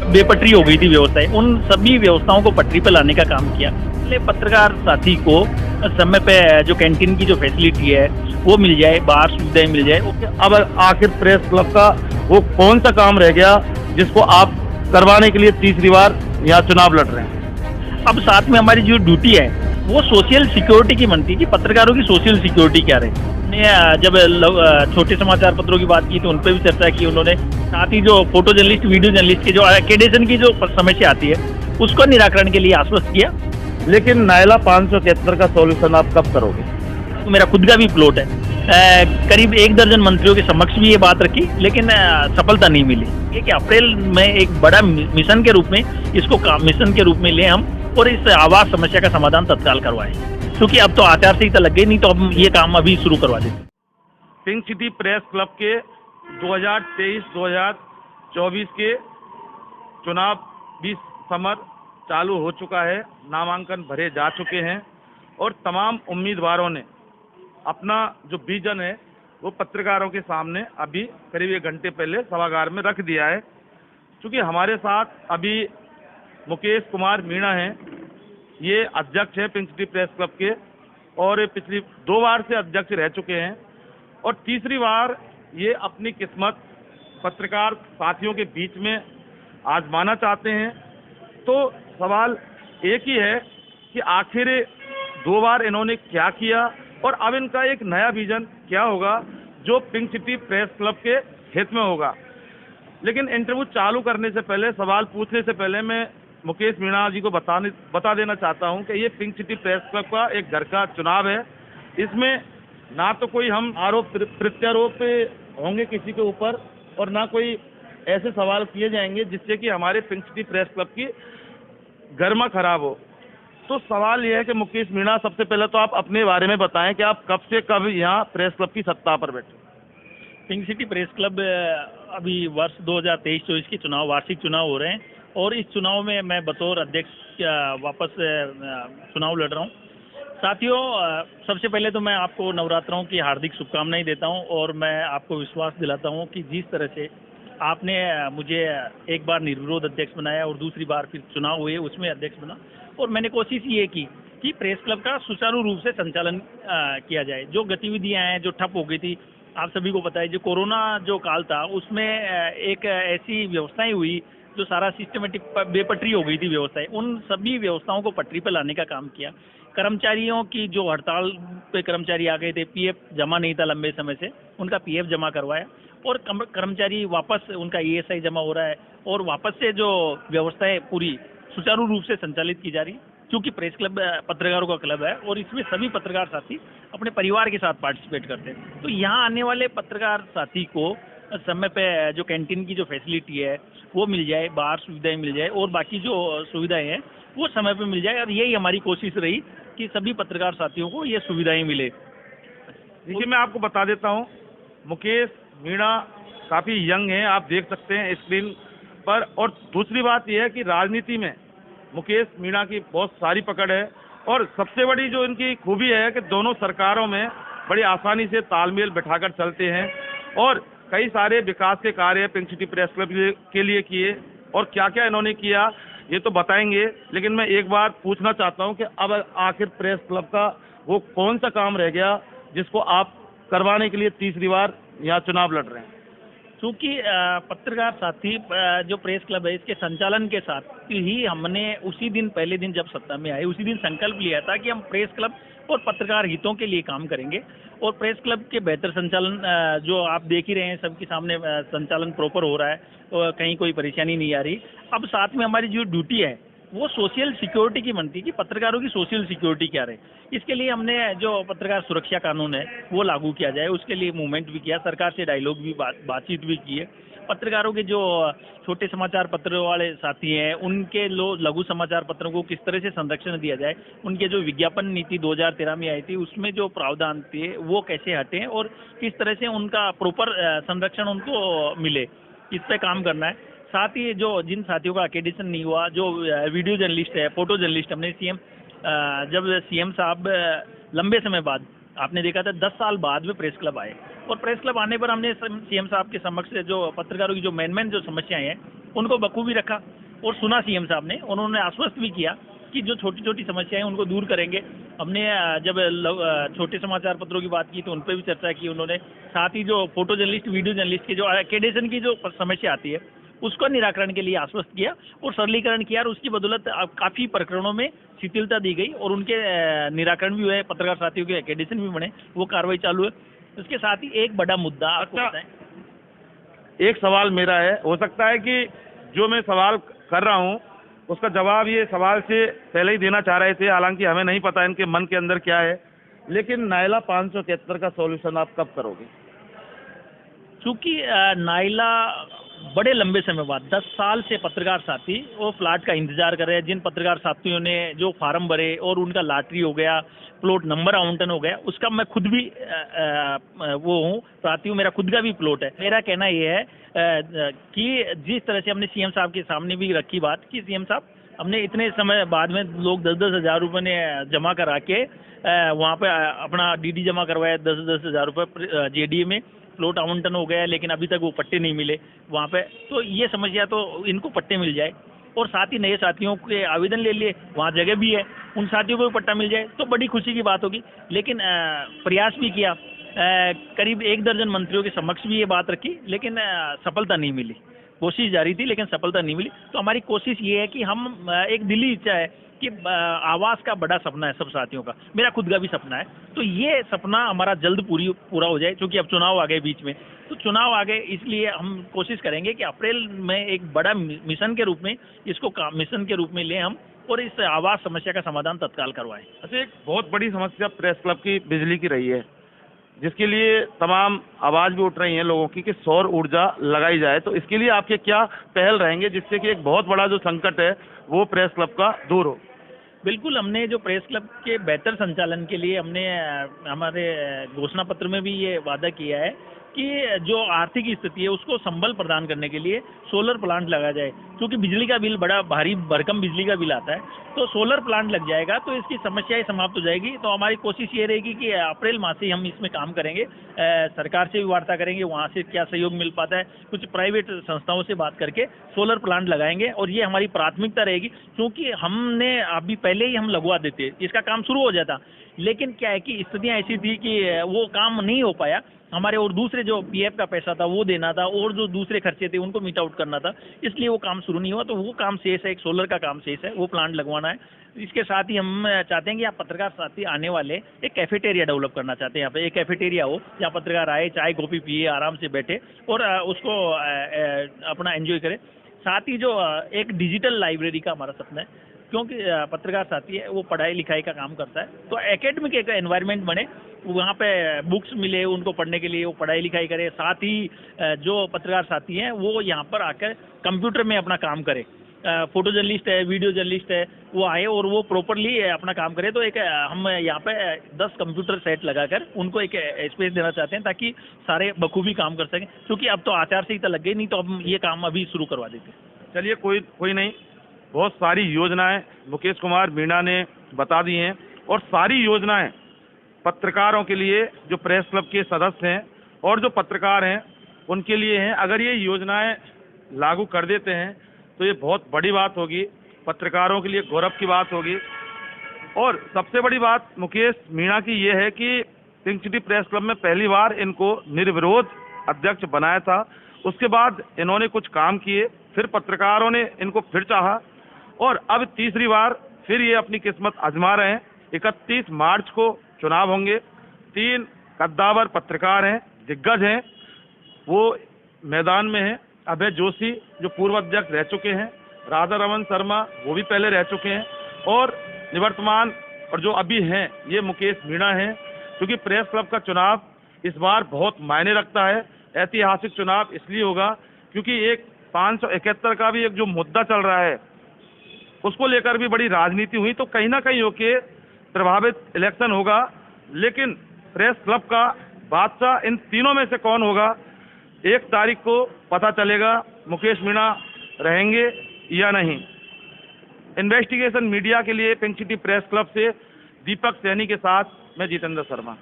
बेपटरी हो गई थी व्यवस्थाएं, उन सभी व्यवस्थाओं को पटरी पर लाने का काम किया। इसलिए पत्रकार साथी को समय पे जो कैंटीन की जो फैसिलिटी है वो मिल जाए, बाहर सुविधाएं मिल जाए। अब आखिर प्रेस क्लब का वो कौन सा काम रह गया जिसको आप करवाने के लिए तीसरी बार यहाँ चुनाव लड़ रहे हैं? अब साथ में हमारी जो ड्यूटी है वो सोशल सिक्योरिटी की बनती है कि पत्रकारों की सोशल सिक्योरिटी क्या रहे। हमने जब छोटे समाचार पत्रों की बात की तो उन पर भी चर्चा की उन्होंने। साथ ही जो फोटो जर्नलिस्ट, वीडियो जर्नलिस्ट की जो एक्रेडिटेशन की जो समस्या आती है उसको निराकरण के लिए आश्वस्त किया। लेकिन नायला 573 का सॉल्यूशन आप कब करोगे? तो मेरा खुद का भी प्लॉट है, करीब 1 दर्जन मंत्रियों के समक्ष भी ये बात रखी, लेकिन सफलता नहीं मिली। ये कि अप्रैल में एक बड़ा मिशन के रूप में इसको मिशन के रूप में ले हम और इस आवास समस्या का समाधान तत्काल करवाएं, क्योंकि अब तो आचार संहिता लग गई, नहीं तो अब ये काम अभी शुरू करवा देते। पिंक सिटी प्रेस क्लब के 2023-2024 के चुनाव 20 समर चालू हो चुका है, नामांकन भरे जा चुके हैं और तमाम उम्मीदवारों ने अपना जो विजन है वो पत्रकारों के सामने अभी करीब 1 घंटे पहले सभागार में रख दिया है। क्योंकि हमारे साथ अभी मुकेश कुमार मीणा हैं, ये अध्यक्ष हैं पिंक सिटी प्रेस क्लब के और पिछली 2 बार से अध्यक्ष रह चुके हैं और तीसरी बार ये अपनी किस्मत पत्रकार साथियों के बीच में आजमाना चाहते हैं। तो सवाल एक ही है कि आखिर 2 बार इन्होंने क्या किया और अब इनका एक नया विजन क्या होगा जो पिंक सिटी प्रेस क्लब के हित में होगा। लेकिन इंटरव्यू चालू करने से पहले, सवाल पूछने से पहले मैं मुकेश मीणा जी को बता देना चाहता हूं कि ये पिंक सिटी प्रेस क्लब का एक घर का चुनाव है। इसमें ना तो कोई हम आरोप प्रत्यारोप होंगे किसी के ऊपर और ना कोई ऐसे सवाल किए जाएंगे जिससे कि हमारे पिंक सिटी प्रेस क्लब की गर्मा खराब हो। तो सवाल यह है कि मुकेश मीणा, सबसे पहले तो आप अपने बारे में बताएं कि आप कब से कब यहाँ प्रेस क्लब की सत्ता पर बैठे? पिंक सिटी प्रेस क्लब अभी वर्ष 2023-24 के चुनाव, वार्षिक चुनाव हो रहे हैं और इस चुनाव में मैं बतौर अध्यक्ष वापस चुनाव लड़ रहा हूँ। साथियों, सबसे पहले तो मैं आपको नवरात्रों की हार्दिक शुभकामनाएं देता हूं और मैं आपको विश्वास दिलाता हूं कि जिस तरह से आपने मुझे एक बार निर्विरोध अध्यक्ष बनाया और दूसरी बार फिर चुनाव हुए उसमें अध्यक्ष बना और मैंने कोशिश ये की कि प्रेस क्लब का सुचारू रूप से संचालन किया जाए। जो गतिविधियां हैं जो ठप हो गई थी, आप सभी को पता है, जो कोरोना जो काल था उसमें एक ऐसी व्यवस्थाएं हुई जो सारा सिस्टमेटिक बेपटरी हो गई थी व्यवस्थाएं, उन सभी व्यवस्थाओं को पटरी पर लाने का काम किया। कर्मचारियों की जो हड़ताल पे कर्मचारी आ गए थे, पीएफ जमा नहीं था लंबे समय से, उनका पीएफ जमा करवाया और कर्मचारी वापस उनका ईएसआई जमा हो रहा है और वापस से जो व्यवस्थाएं पूरी सुचारू रूप से संचालित की जा रही। क्योंकि प्रेस क्लब पत्रकारों का क्लब है और इसमें सभी पत्रकार साथी अपने परिवार के साथ पार्टिसिपेट करते हैं। तो यहाँ आने वाले पत्रकार साथी को समय पे जो कैंटीन की जो फैसिलिटी है वो मिल जाए, बाहर सुविधाएं मिल जाए और बाकी जो सुविधाएं हैं वो समय पे मिल जाए और यही हमारी कोशिश रही कि सभी पत्रकार साथियों को ये सुविधाएं मिले। देखिए, मैं आपको बता देता हूँ, मुकेश मीणा काफ़ी यंग हैं, आप देख सकते हैं स्क्रीन पर। और दूसरी बात यह है कि राजनीति में मुकेश मीणा की बहुत सारी पकड़ है और सबसे बड़ी जो इनकी खूबी है कि दोनों सरकारों में बड़ी आसानी से तालमेल बिठाकर चलते हैं और कई सारे विकास के कार्य पिंक सिटी प्रेस क्लब के लिए किए और क्या क्या इन्होंने किया ये तो बताएंगे। लेकिन मैं एक बार पूछना चाहता हूं कि अब आखिर प्रेस क्लब का वो कौन सा काम रह गया जिसको आप करवाने के लिए तीसरी बार यहाँ चुनाव लड़ रहे हैं? क्योंकि पत्रकार साथी जो प्रेस क्लब है इसके संचालन के साथ ही हमने उसी दिन, पहले दिन जब सत्ता में आए उसी दिन संकल्प लिया था कि हम प्रेस क्लब और पत्रकार हितों के लिए काम करेंगे और प्रेस क्लब के बेहतर संचालन, जो आप देख ही रहे हैं सबके सामने संचालन प्रॉपर हो रहा है और कहीं कोई परेशानी नहीं आ रही। अब साथ में हमारी जो ड्यूटी है वो सोशल सिक्योरिटी की बनती है कि पत्रकारों की सोशल सिक्योरिटी क्या रहे। इसके लिए हमने जो पत्रकार सुरक्षा कानून है वो लागू किया जाए, उसके लिए मूवमेंट भी किया, सरकार से डायलॉग भी, बातचीत भी की है। पत्रकारों के जो छोटे समाचार पत्रों वाले साथी हैं उनके लघु समाचार पत्रों को किस तरह से संरक्षण दिया जाए, उनके जो विज्ञापन नीति 2013 में आई थी उसमें जो प्रावधान थे वो कैसे हटें और किस तरह से उनका प्रॉपर संरक्षण उनको मिले, इस पे काम करना है। साथ ही जो जिन साथियों का एक्रेडिटेशन नहीं हुआ, जो वीडियो जर्नलिस्ट है, फोटो जर्नलिस्ट, हमने जब सीएम साहब लंबे समय बाद, आपने देखा था 10 साल बाद में प्रेस क्लब आए और प्रेस क्लब आने पर हमने सीएम साहब के समक्ष जो पत्रकारों की जो मेन जो समस्याएं हैं उनको बखूबी रखा और सुना सीएम साहब ने। उन्होंने आश्वस्त भी किया कि जो छोटी छोटी समस्याएं उनको दूर करेंगे। हमने जब छोटे समाचार पत्रों की बात की तो उन पर भी चर्चा की उन्होंने। साथ ही जो फोटो जर्नलिस्ट, वीडियो जर्नलिस्ट की जो एक्रेडिटेशन की जो समस्या आती है उसका निराकरण के लिए आश्वस्त किया और सरलीकरण किया, और उसकी बदौलत काफ़ी प्रकरणों में शिथिलता दी गई और उनके निराकरण भी हुए, पत्रकार साथियों के एक्रेडिटेशन भी बने, वो कार्रवाई चालू है। उसके साथ ही एक बड़ा मुद्दा आपको बताएं। एक सवाल मेरा है, हो सकता है कि जो मैं सवाल कर रहा हूँ उसका जवाब ये सवाल से पहले ही देना चाह रहे थे, हालांकि हमें नहीं पता इनके मन के अंदर क्या है, लेकिन नायला 573 का सॉल्यूशन आप कब करोगे? चूंकि नायला बड़े लंबे समय बाद 10 साल से पत्रकार साथी वो फ्लैट का इंतजार कर रहे हैं। जिन पत्रकार साथियों ने जो फार्म भरे और उनका लॉटरी हो गया, प्लॉट नंबर आवंटन हो गया, उसका मैं खुद भी वो हूँ साथी हूँ, मेरा खुद का भी प्लॉट है। मेरा कहना ये है कि जिस तरह से हमने सीएम साहब के सामने भी रखी बात कि सीएम साहब हमने इतने समय बाद में लोग 10-10 हज़ार रुपये ने जमा करा के वहाँ पे अपना डीडी जमा करवाया, 10-10 हज़ार रुपये जेडीए में प्लॉट आवंटन हो गया है, लेकिन अभी तक वो पट्टे नहीं मिले वहाँ पे। तो ये समस्या, तो इनको पट्टे मिल जाए और साथ ही नए साथियों के आवेदन ले लिए, वहाँ जगह भी है, उन साथियों को भी पट्टा मिल जाए तो बड़ी खुशी की बात होगी। लेकिन प्रयास भी किया, करीब 1 दर्जन मंत्रियों के समक्ष भी ये बात रखी, लेकिन सफलता नहीं मिली। कोशिश जारी थी लेकिन सफलता नहीं मिली। तो हमारी कोशिश ये है कि हम एक दिली इच्छा है कि आवास का बड़ा सपना है सब साथियों का, मेरा खुद का भी सपना है, तो ये सपना हमारा जल्द पूरा हो जाए। क्योंकि अब चुनाव आ गए बीच में, तो चुनाव आ गए इसलिए हम कोशिश करेंगे कि अप्रैल में एक बड़ा मिशन के रूप में इसको मिशन के रूप में लें हम, और इस आवास समस्या का समाधान तत्काल करवाएं। अच्छा, एक बहुत बड़ी समस्या प्रेस क्लब की बिजली की रही है, जिसके लिए तमाम आवाज़ भी उठ रही है लोगों की कि सौर ऊर्जा लगाई जाए, तो इसके लिए आपके क्या पहल रहेंगे जिससे कि एक बहुत बड़ा जो संकट है वो प्रेस क्लब का दूर हो? बिल्कुल, हमने जो प्रेस क्लब के बेहतर संचालन के लिए हमने हमारे घोषणा पत्र में भी ये वादा किया है कि जो आर्थिक स्थिति है उसको संबल प्रदान करने के लिए सोलर प्लांट लगाया जाए। क्योंकि बिजली का बिल बड़ा भारी भरकम बिजली का बिल आता है, तो सोलर प्लांट लग जाएगा तो इसकी समस्याएं समाप्त हो जाएगी। तो हमारी कोशिश ये रहेगी कि अप्रैल माह से हम इसमें काम करेंगे, सरकार से भी वार्ता करेंगे, वहाँ से क्या सहयोग मिल पाता है, कुछ प्राइवेट संस्थाओं से बात करके सोलर प्लांट लगाएंगे, और ये हमारी प्राथमिकता रहेगी। क्योंकि हमने अभी पहले ही हम लगवा देते, इसका काम शुरू हो जाता, लेकिन क्या है कि स्थितियाँ ऐसी थी कि वो काम नहीं हो पाया हमारे, और दूसरे जो पीएफ का पैसा था वो देना था, और जो दूसरे खर्चे थे उनको मीट आउट करना था, इसलिए वो काम शुरू नहीं हुआ। तो वो काम शेष है, एक सोलर का काम शेष है, वो प्लांट लगवाना है। इसके साथ ही हम चाहते हैं कि आप पत्रकार साथी आने वाले एक कैफेटेरिया डेवलप करना चाहते हैं। यहाँ पे एक कैफेटेरिया हो जहाँ पत्रकार आए, चाय कॉफ़ी पिए, आराम से बैठे और उसको अपना एंजॉय करें। साथ ही जो एक डिजिटल लाइब्रेरी का हमारा सपना है, क्योंकि पत्रकार साथी है वो पढ़ाई लिखाई का काम करता है, तो एकेडमिक एक एनवायरनमेंट बने, वहाँ पे बुक्स मिले उनको पढ़ने के लिए, वो पढ़ाई लिखाई करे। साथ ही जो पत्रकार साथी हैं वो यहाँ पर आकर कंप्यूटर में अपना काम करे, फोटो जर्नलिस्ट है, वीडियो जर्नलिस्ट है, वो आए और वो प्रॉपरली अपना काम करे। तो एक हम यहाँ पे 10 कंप्यूटर सेट लगाकर उनको एक स्पेस देना चाहते हैं ताकि सारे बखूबी काम कर सकें। क्योंकि अब तो आचार संहिता लग गई, नहीं तो हम ये काम अभी शुरू करवा देते। चलिए, कोई नहीं, बहुत सारी योजनाएं मुकेश कुमार मीणा ने बता दी हैं, और सारी योजनाएं पत्रकारों के लिए, जो प्रेस क्लब के सदस्य हैं और जो पत्रकार हैं उनके लिए हैं। अगर ये योजनाएं लागू कर देते हैं तो ये बहुत बड़ी बात होगी, पत्रकारों के लिए गौरव की बात होगी। और सबसे बड़ी बात मुकेश मीणा की ये है कि पिंक सिटी प्रेस क्लब में पहली बार इनको निर्विरोध अध्यक्ष बनाया था, उसके बाद इन्होंने कुछ काम किए, फिर पत्रकारों ने इनको फिर चाहा, और अब तीसरी बार फिर ये अपनी किस्मत आजमा रहे हैं। 31 मार्च को चुनाव होंगे। 3 कद्दावर पत्रकार हैं, दिग्गज हैं, वो मैदान में हैं। अभय जोशी जो पूर्व अध्यक्ष रह चुके हैं, राधा रमन शर्मा वो भी पहले रह चुके हैं, और निवर्तमान और जो अभी हैं ये मुकेश मीणा हैं। क्योंकि प्रेस क्लब का चुनाव इस बार बहुत मायने रखता है। ऐतिहासिक चुनाव इसलिए होगा क्योंकि एक 571 का भी एक जो मुद्दा चल रहा है उसको लेकर भी बड़ी राजनीति हुई, तो कहीं ना कहीं होके प्रभावित इलेक्शन होगा। लेकिन प्रेस क्लब का बादशाह इन तीनों में से कौन होगा, 1 तारीख को पता चलेगा। मुकेश मीणा रहेंगे या नहीं। इन्वेस्टिगेशन मीडिया के लिए पिंक सिटी प्रेस क्लब से दीपक सैनी के साथ मैं जितेंद्र शर्मा।